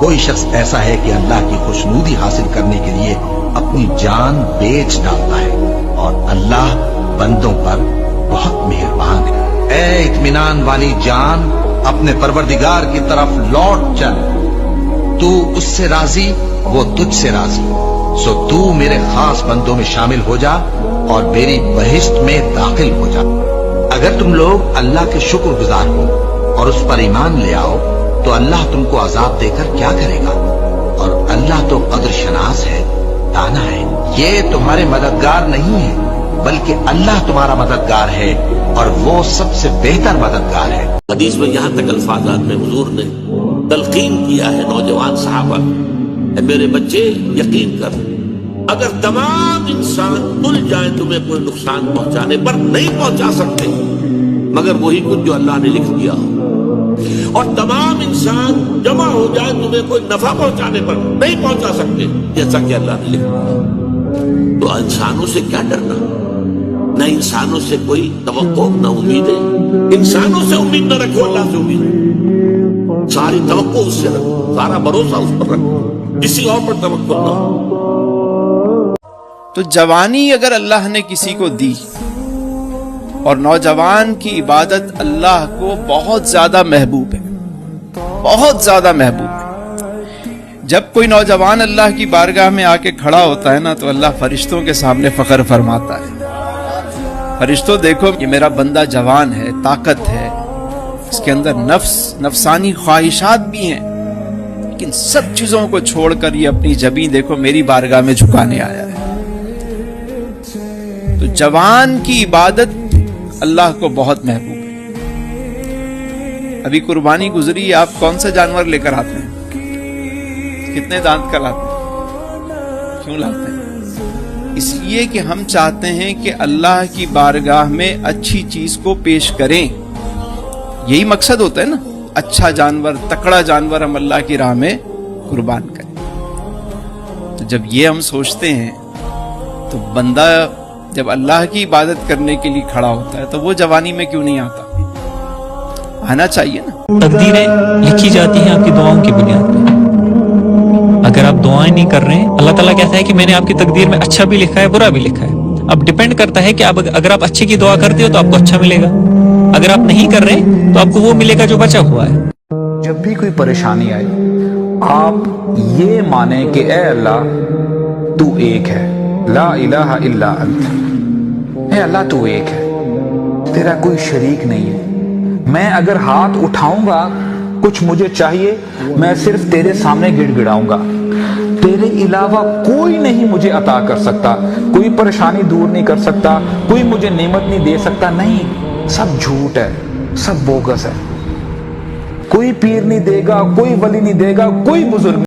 کوئی شخص ایسا ہے کہ اللہ کی خوشنودی حاصل کرنے کے لیے اپنی جان بیچ ڈالتا ہے، اور اللہ بندوں پر بہت مہربان ہے۔ اے اطمینان والی جان، اپنے پروردگار کی طرف لوٹ چل، تو اس سے راضی، وہ تجھ سے راضی، سو تو میرے خاص بندوں میں شامل ہو جا اور میری بہشت میں داخل ہو جا۔ اگر تم لوگ اللہ کے شکر گزار ہو اور اس پر ایمان لے آؤ تو اللہ تم کو عذاب دے کر کیا کرے گا، اور اللہ تو قدر شناس ہے، دانا ہے۔ یہ تمہارے مددگار نہیں ہے، بلکہ اللہ تمہارا مددگار ہے، اور وہ سب سے بہتر مددگار ہے۔ حدیث میں یہاں تک الفاظات میں حضور نے تلقین کیا ہے نوجوان صحابہ، اے میرے بچے یقین کر، اگر تمام انسان تل جائیں تمہیں کوئی نقصان پہنچانے پر نہیں پہنچا سکتے مگر وہی کچھ جو اللہ نے لکھ دیا ہو، اور تمام انسان جمع ہو جائیں تمہیں کوئی نفع پہنچانے پر نہیں پہنچا سکتے جیسا کہ اللہ نے لکھ دیا۔ تو انسانوں سے کیا ڈرنا، نہ انسانوں سے کوئی توقع نہ امید ہے، انسانوں سے امید نہ رکھو، اللہ سے امید، ساری توقع اس سے رکھو، سارا بھروسہ اس پر رکھو، کسی اور پر توقع نہ ہو۔ تو جوانی اگر اللہ نے کسی کو دی، اور نوجوان کی عبادت اللہ کو بہت زیادہ محبوب ہے، بہت زیادہ محبوب ہے۔ جب کوئی نوجوان اللہ کی بارگاہ میں آ کے کھڑا ہوتا ہے نا تو اللہ فرشتوں کے سامنے فخر فرماتا ہے، فرشتوں دیکھو یہ میرا بندہ جوان ہے، طاقت ہے، اس کے اندر نفسانی خواہشات بھی ہیں، لیکن سب چیزوں کو چھوڑ کر یہ اپنی جبیں دیکھو میری بارگاہ میں جھکانے آیا ہے۔ تو جوان کی عبادت اللہ کو بہت محبوب ہے۔ ابھی قربانی گزری، آپ کون سا جانور لے کر آتے ہیں؟ کتنے دانت کا لاتے ہیں؟ کیوں لاتے ہیں؟ اس لیے کہ ہم چاہتے ہیں کہ اللہ کی بارگاہ میں اچھی چیز کو پیش کریں، یہی مقصد ہوتا ہے نا، اچھا جانور، تکڑا جانور ہم اللہ کی راہ میں قربان کریں۔ تو جب یہ ہم سوچتے ہیں تو بندہ جب اللہ کی عبادت کرنے کے لیے کھڑا ہوتا ہے تو وہ جوانی میں کیوں نہیں آتا؟ آنا چاہیے نا۔ تقدیریں لکھی جاتی ہیں آپ کی دعاؤں کی بنیاد پہ۔ اگر آپ دعائیں نہیں کر رہے ہیں، اللہ تعالیٰ کہتا ہے کہ میں نے آپ کی تقدیر میں اچھا بھی لکھا ہے، برا بھی لکھا ہے۔ اب ڈیپینڈ کرتا ہے کہ اگر آپ اچھے کی دعا کرتے ہو تو آپ کو اچھا ملے گا، اگر آپ نہیں کر رہے تو آپ کو وہ ملے گا جو بچا ہوا ہے۔ جب بھی کوئی پریشانی آئے آپ یہ مانیں کہ اے اللہ تو ایک ہے، لا الہ الا انت، اے اللہ تو ایک ہے، تیرا کوئی شریک نہیں ہے۔ میں اگر ہاتھ اٹھاؤں گا کچھ مجھے چاہیے، میں صرف تیرے سامنے گڑ گڑاؤں گا، تیرے علاوہ کوئی نہیں مجھے عطا کر سکتا، کوئی پریشانی دور نہیں کر سکتا، کوئی مجھے نعمت نہیں دے سکتا۔ نہیں، سب جھوٹ ہے، سب بوگس ہے۔ کوئی پیر نہیں دے گا، کوئی ولی نہیں دے گا، کوئی بزرگ